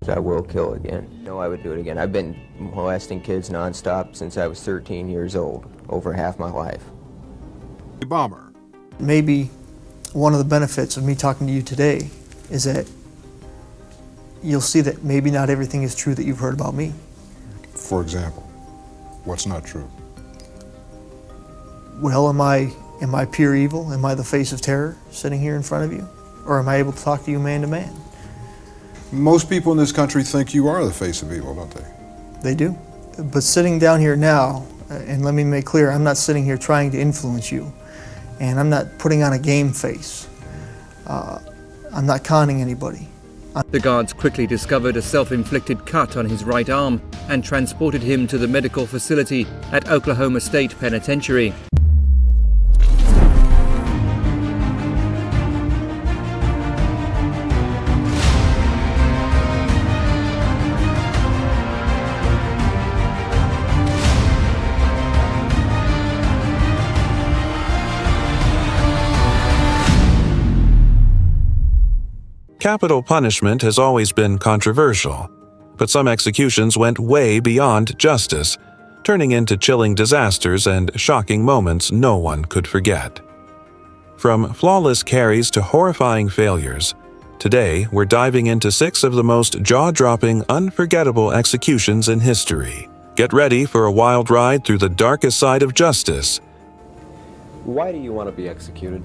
I will kill again. No, I would do it again. I've been molesting kids nonstop since I was 13 years old, over half my life. Bomber. Maybe one of the benefits of me talking to you today is that you'll see that maybe not everything is true that you've heard about me. For example, what's not true? Well, am I pure evil? Am I the face of terror sitting here in front of you? Or am I able to talk to you man to man? Most people in this country think you are the face of evil, don't they? They do. But sitting down here now, and let me make clear, I'm not sitting here trying to influence you, and I'm not putting on a game face. I'm not conning anybody. The guards quickly discovered a self-inflicted cut on his right arm and transported him to the medical facility at Oklahoma State Penitentiary. Capital punishment has always been controversial, but some executions went way beyond justice, turning into chilling disasters and shocking moments no one could forget. From flawless carries to horrifying failures, today we're diving into 6 of the most jaw-dropping, unforgettable executions in history. Get ready for a wild ride through the darkest side of justice. Why do you want to be executed?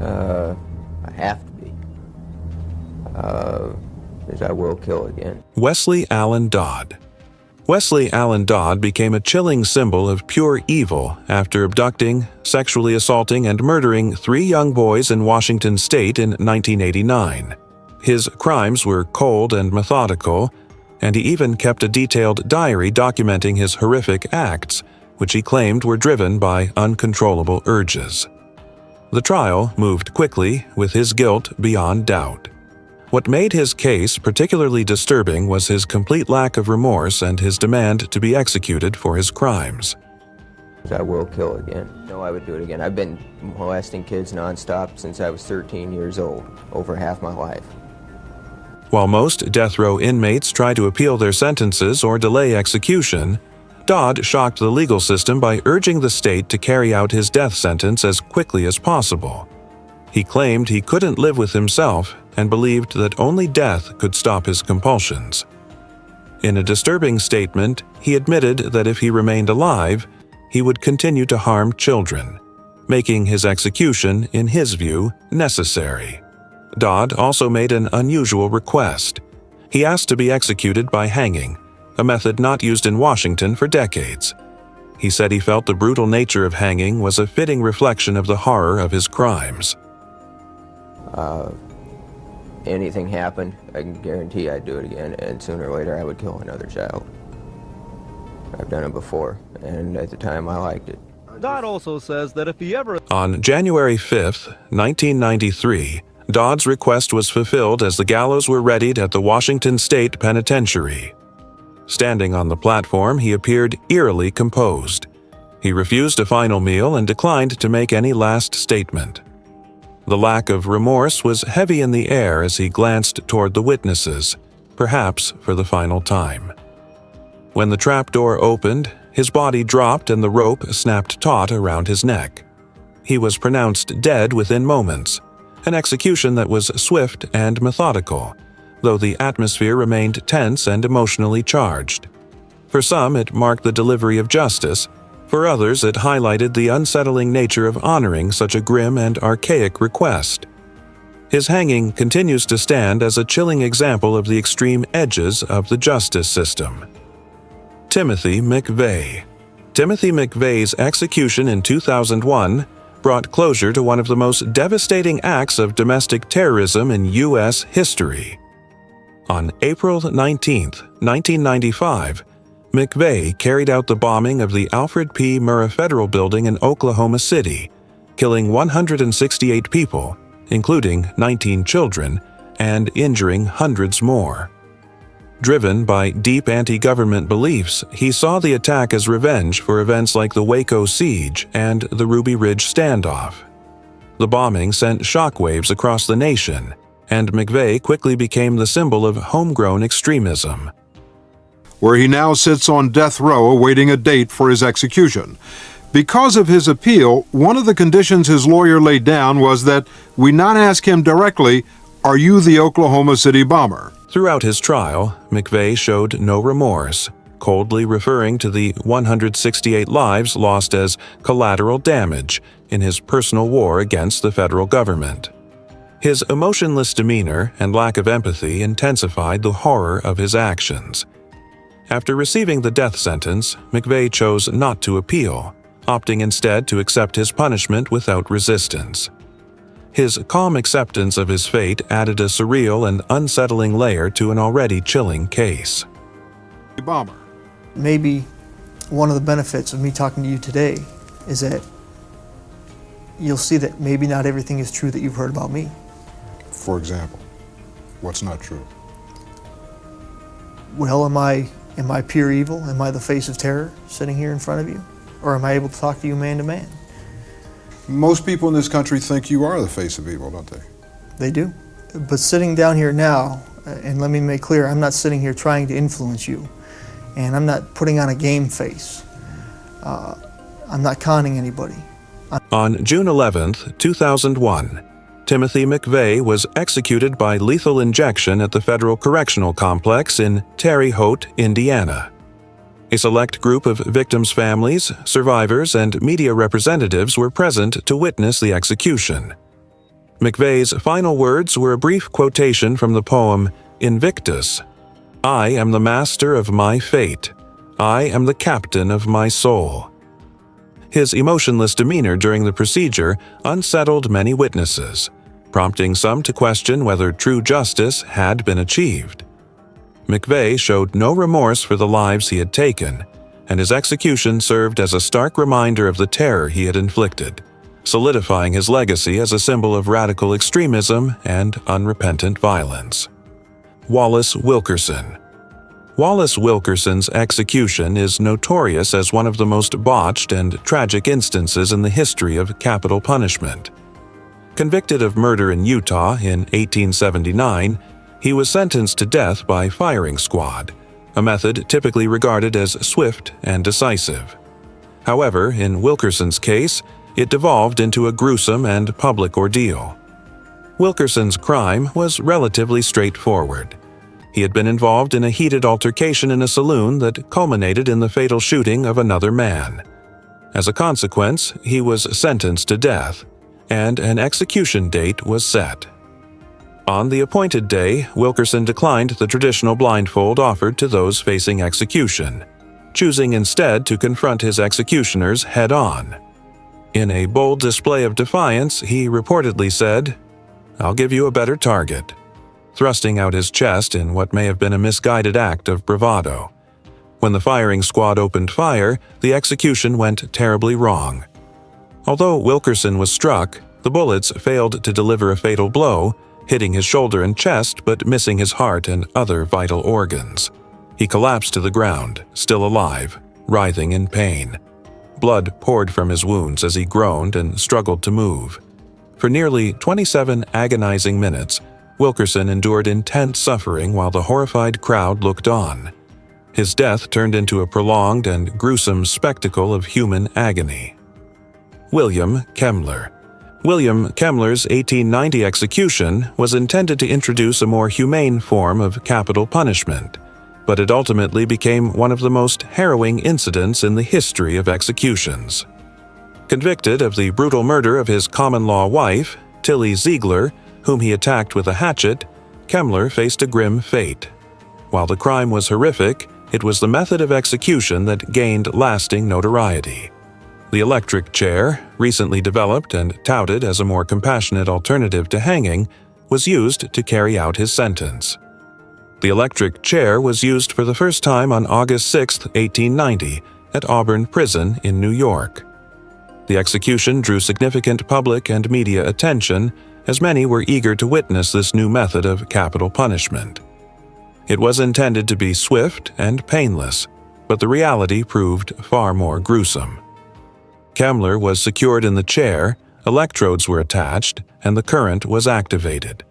I have to be. Because I will kill again. Wesley Allen Dodd. Wesley Allen Dodd became a chilling symbol of pure evil after abducting, sexually assaulting, and murdering 3 young boys in Washington state in 1989. His crimes were cold and methodical, and he even kept a detailed diary documenting his horrific acts, which he claimed were driven by uncontrollable urges. The trial moved quickly, with his guilt beyond doubt. What made his case particularly disturbing was his complete lack of remorse and his demand to be executed for his crimes. I will kill again. No, I would do it again. I've been molesting kids nonstop since I was 13 years old, over half my life. While most death row inmates try to appeal their sentences or delay execution, Dodd shocked the legal system by urging the state to carry out his death sentence as quickly as possible. He claimed he couldn't live with himself and believed that only death could stop his compulsions. In a disturbing statement, he admitted that if he remained alive, he would continue to harm children, making his execution, in his view, necessary. Dodd also made an unusual request. He asked to be executed by hanging, a method not used in Washington for decades. He said he felt the brutal nature of hanging was a fitting reflection of the horror of his crimes. Anything happened, I can guarantee I'd do it again, and sooner or later I would kill another child. I've done it before, and at the time I liked it. Dodd also says that if he ever... On January 5, 1993, Dodd's request was fulfilled as the gallows were readied at the Washington State Penitentiary. Standing on the platform, he appeared eerily composed. He refused a final meal and declined to make any last statement. The lack of remorse was heavy in the air as he glanced toward the witnesses, perhaps for the final time. When the trapdoor opened, his body dropped and the rope snapped taut around his neck. He was pronounced dead within moments, an execution that was swift and methodical, though the atmosphere remained tense and emotionally charged. For some, it marked the delivery of justice. For others, it highlighted the unsettling nature of honoring such a grim and archaic request. His hanging continues to stand as a chilling example of the extreme edges of the justice system. Timothy McVeigh. Timothy McVeigh's execution in 2001 brought closure to one of the most devastating acts of domestic terrorism in U.S. history. On April 19, 1995, McVeigh carried out the bombing of the Alfred P. Murrah Federal Building in Oklahoma City, killing 168 people, including 19 children, and injuring hundreds more. Driven by deep anti-government beliefs, he saw the attack as revenge for events like the Waco siege and the Ruby Ridge standoff. The bombing sent shockwaves across the nation, and McVeigh quickly became the symbol of homegrown extremism. Where he now sits on death row awaiting a date for his execution. Because of his appeal, one of the conditions his lawyer laid down was that we not ask him directly, "Are you the Oklahoma City bomber?" Throughout his trial, McVeigh showed no remorse, coldly referring to the 168 lives lost as collateral damage in his personal war against the federal government. His emotionless demeanor and lack of empathy intensified the horror of his actions. After receiving the death sentence, McVeigh chose not to appeal, opting instead to accept his punishment without resistance. His calm acceptance of his fate added a surreal and unsettling layer to an already chilling case. Bomber. Maybe one of the benefits of me talking to you today is that you'll see that maybe not everything is true that you've heard about me. For example, what's not true? Well, am I pure evil? Am I the face of terror sitting here in front of you? Or am I able to talk to you man to man? Most people in this country think you are the face of evil, don't they? They do. But sitting down here now, and let me make clear, I'm not sitting here trying to influence you. And I'm not putting on a game face. I'm not conning anybody. On June 11, 2001, Timothy McVeigh was executed by lethal injection at the Federal Correctional Complex in Terre Haute, Indiana. A select group of victims' families, survivors, and media representatives were present to witness the execution. McVeigh's final words were a brief quotation from the poem Invictus. "I am the master of my fate. I am the captain of my soul." His emotionless demeanor during the procedure unsettled many witnesses, prompting some to question whether true justice had been achieved. McVeigh showed no remorse for the lives he had taken, and his execution served as a stark reminder of the terror he had inflicted, solidifying his legacy as a symbol of radical extremism and unrepentant violence. Wallace Wilkerson. Wallace Wilkerson's execution is notorious as one of the most botched and tragic instances in the history of capital punishment. Convicted of murder in Utah in 1879, he was sentenced to death by firing squad, a method typically regarded as swift and decisive. However, in Wilkerson's case, it devolved into a gruesome and public ordeal. Wilkerson's crime was relatively straightforward. He had been involved in a heated altercation in a saloon that culminated in the fatal shooting of another man. As a consequence, he was sentenced to death, and an execution date was set. On the appointed day, Wilkerson declined the traditional blindfold offered to those facing execution, choosing instead to confront his executioners head-on. In a bold display of defiance, he reportedly said, "I'll give you a better target," thrusting out his chest in what may have been a misguided act of bravado. When the firing squad opened fire, the execution went terribly wrong. Although Wilkerson was struck, the bullets failed to deliver a fatal blow, hitting his shoulder and chest but missing his heart and other vital organs. He collapsed to the ground, still alive, writhing in pain. Blood poured from his wounds as he groaned and struggled to move. For nearly 27 agonizing minutes, Wilkerson endured intense suffering while the horrified crowd looked on. His death turned into a prolonged and gruesome spectacle of human agony. William Kemmler. William Kemmler's 1890 execution was intended to introduce a more humane form of capital punishment, but it ultimately became one of the most harrowing incidents in the history of executions. Convicted of the brutal murder of his common-law wife, Tilly Ziegler, whom he attacked with a hatchet, Kemmler faced a grim fate. While the crime was horrific, it was the method of execution that gained lasting notoriety. The electric chair, recently developed and touted as a more compassionate alternative to hanging, was used to carry out his sentence. The electric chair was used for the first time on August 6, 1890, at Auburn Prison in New York. The execution drew significant public and media attention, as many were eager to witness this new method of capital punishment. It was intended to be swift and painless, but the reality proved far more gruesome. Kemmler was secured in the chair, electrodes were attached, and the current was activated.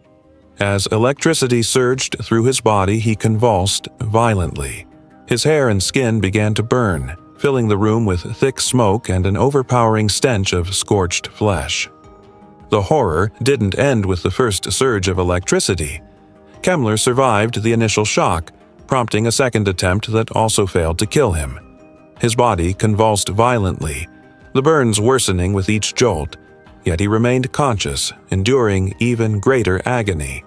As electricity surged through his body, he convulsed violently. His hair and skin began to burn, filling the room with thick smoke and an overpowering stench of scorched flesh. The horror didn't end with the first surge of electricity. Kemmler survived the initial shock, prompting a second attempt that also failed to kill him. His body convulsed violently, the burns worsening with each jolt, yet he remained conscious, enduring even greater agony.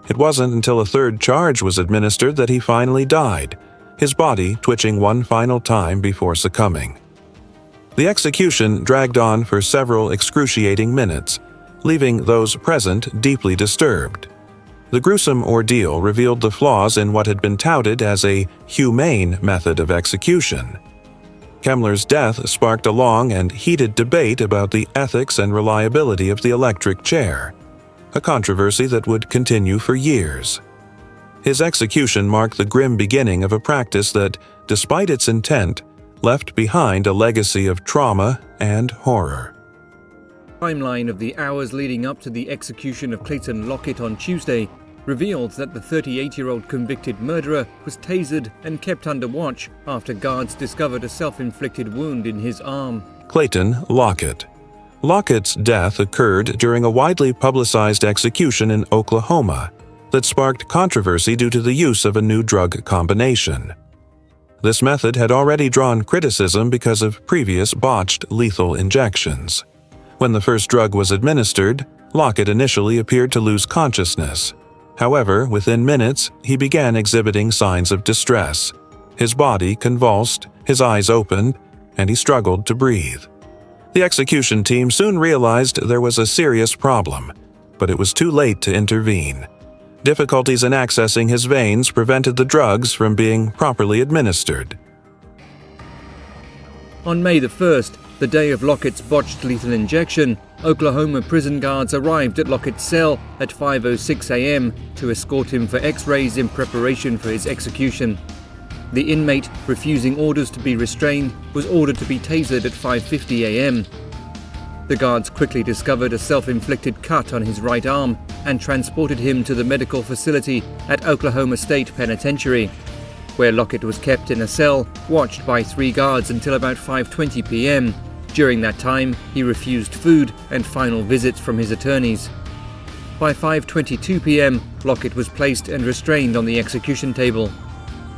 It wasn't until a third charge was administered that he finally died, his body twitching one final time before succumbing. The execution dragged on for several excruciating minutes, leaving those present deeply disturbed. The gruesome ordeal revealed the flaws in what had been touted as a humane method of execution. Kemmler's death sparked a long and heated debate about the ethics and reliability of the electric chair, a controversy that would continue for years. His execution marked the grim beginning of a practice that, despite its intent, left behind a legacy of trauma and horror. The timeline of the hours leading up to the execution of Clayton Lockett on Tuesday revealed that the 38-year-old convicted murderer was tasered and kept under watch after guards discovered a self-inflicted wound in his arm. Clayton Lockett. Lockett's death occurred during a widely publicized execution in Oklahoma that sparked controversy due to the use of a new drug combination. This method had already drawn criticism because of previous botched lethal injections. When the first drug was administered, Lockett initially appeared to lose consciousness. However, within minutes, he began exhibiting signs of distress. His body convulsed, his eyes opened, and he struggled to breathe. The execution team soon realized there was a serious problem, but it was too late to intervene. Difficulties in accessing his veins prevented the drugs from being properly administered. On May the 1st, the day of Lockett's botched lethal injection, Oklahoma prison guards arrived at Lockett's cell at 5:06 a.m. to escort him for x-rays in preparation for his execution. The inmate, refusing orders to be restrained, was ordered to be tasered at 5:50 a.m. The guards quickly discovered a self-inflicted cut on his right arm and transported him to the medical facility at Oklahoma State Penitentiary, where Lockett was kept in a cell, watched by 3 guards until about 5:20 p.m. During that time, he refused food and final visits from his attorneys. By 5:22 p.m., Lockett was placed and restrained on the execution table,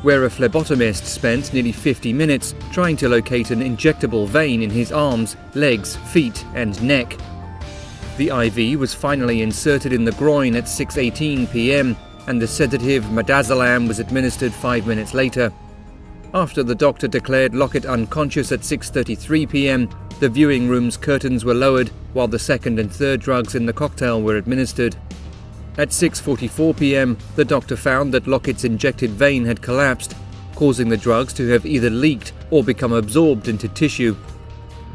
where a phlebotomist spent nearly 50 minutes trying to locate an injectable vein in his arms, legs, feet, and neck. The IV was finally inserted in the groin at 6:18 p.m., and the sedative midazolam was administered 5 minutes later. After the doctor declared Lockett unconscious at 6:33 p.m., the viewing room's curtains were lowered while the second and third drugs in the cocktail were administered. At 6:44 p.m., the doctor found that Lockett's injected vein had collapsed, causing the drugs to have either leaked or become absorbed into tissue.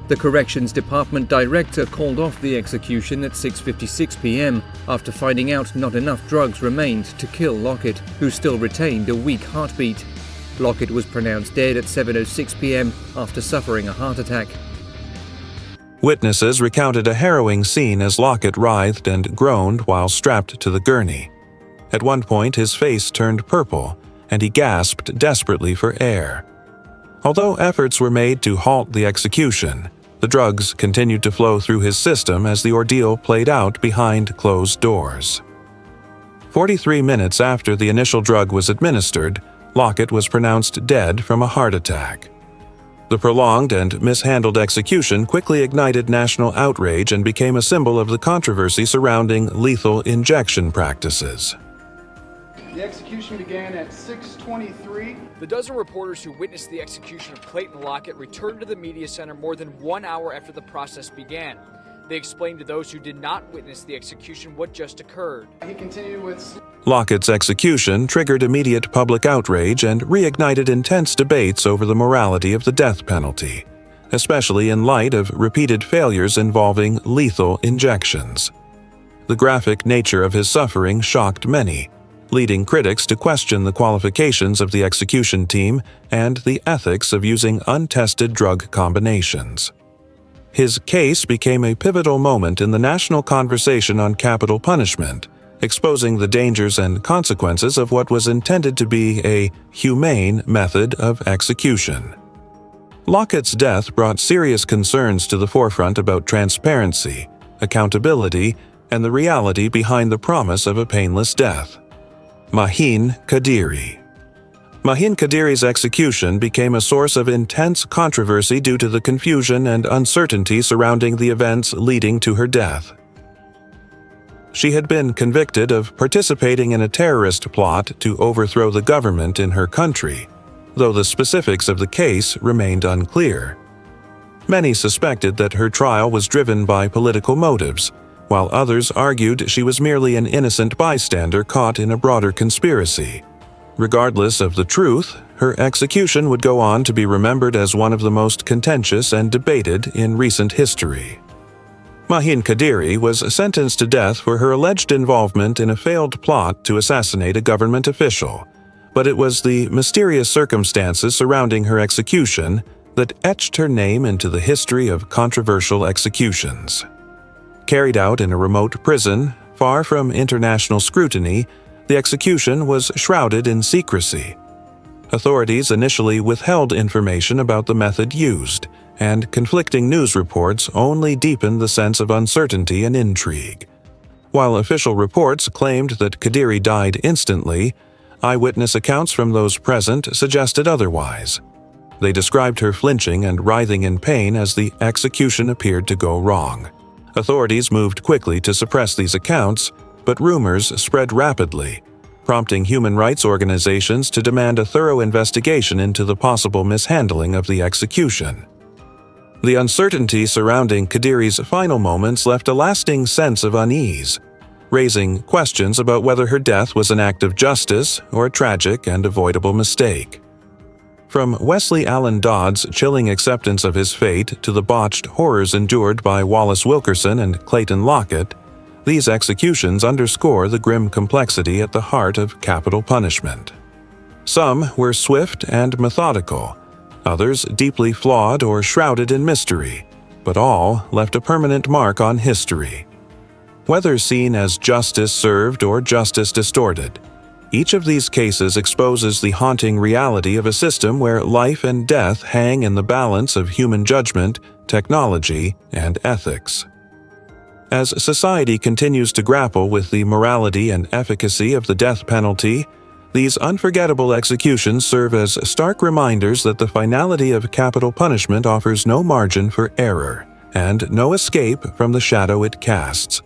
The Corrections Department director called off the execution at 6:56 p.m. after finding out not enough drugs remained to kill Lockett, who still retained a weak heartbeat. Lockett was pronounced dead at 7:06 p.m. after suffering a heart attack. Witnesses recounted a harrowing scene as Lockett writhed and groaned while strapped to the gurney. At one point, his face turned purple, and he gasped desperately for air. Although efforts were made to halt the execution, the drugs continued to flow through his system as the ordeal played out behind closed doors. 43 minutes after the initial drug was administered, Lockett was pronounced dead from a heart attack. The prolonged and mishandled execution quickly ignited national outrage and became a symbol of the controversy surrounding lethal injection practices. The execution began at 6:23. The dozen reporters who witnessed the execution of Clayton Lockett returned to the media center more than 1 hour after the process began. They explained to those who did not witness the execution what just occurred. He continued with Lockett's execution triggered immediate public outrage and reignited intense debates over the morality of the death penalty, especially in light of repeated failures involving lethal injections. The graphic nature of his suffering shocked many, leading critics to question the qualifications of the execution team and the ethics of using untested drug combinations. His case became a pivotal moment in the national conversation on capital punishment, exposing the dangers and consequences of what was intended to be a humane method of execution. Lockett's death brought serious concerns to the forefront about transparency, accountability, and the reality behind the promise of a painless death. Mahin Qadiri. Mahin Qadiri's execution became a source of intense controversy due to the confusion and uncertainty surrounding the events leading to her death. She had been convicted of participating in a terrorist plot to overthrow the government in her country, though the specifics of the case remained unclear. Many suspected that her trial was driven by political motives, while others argued she was merely an innocent bystander caught in a broader conspiracy. Regardless of the truth, her execution would go on to be remembered as one of the most contentious and debated in recent history. Mahin Qadiri was sentenced to death for her alleged involvement in a failed plot to assassinate a government official, but it was the mysterious circumstances surrounding her execution that etched her name into the history of controversial executions. Carried out in a remote prison, far from international scrutiny, the execution was shrouded in secrecy. Authorities initially withheld information about the method used, and conflicting news reports only deepened the sense of uncertainty and intrigue. While official reports claimed that Qadiri died instantly, eyewitness accounts from those present suggested otherwise. They described her flinching and writhing in pain as the execution appeared to go wrong. Authorities moved quickly to suppress these accounts, but rumors spread rapidly, prompting human rights organizations to demand a thorough investigation into the possible mishandling of the execution. The uncertainty surrounding Qadiri's final moments left a lasting sense of unease, raising questions about whether her death was an act of justice or a tragic and avoidable mistake. From Wesley Allen Dodd's chilling acceptance of his fate to the botched horrors endured by Wallace Wilkerson and Clayton Lockett, these executions underscore the grim complexity at the heart of capital punishment. Some were swift and methodical, others deeply flawed or shrouded in mystery, but all left a permanent mark on history. Whether seen as justice served or justice distorted, each of these cases exposes the haunting reality of a system where life and death hang in the balance of human judgment, technology, and ethics. As society continues to grapple with the morality and efficacy of the death penalty, these unforgettable executions serve as stark reminders that the finality of capital punishment offers no margin for error and no escape from the shadow it casts.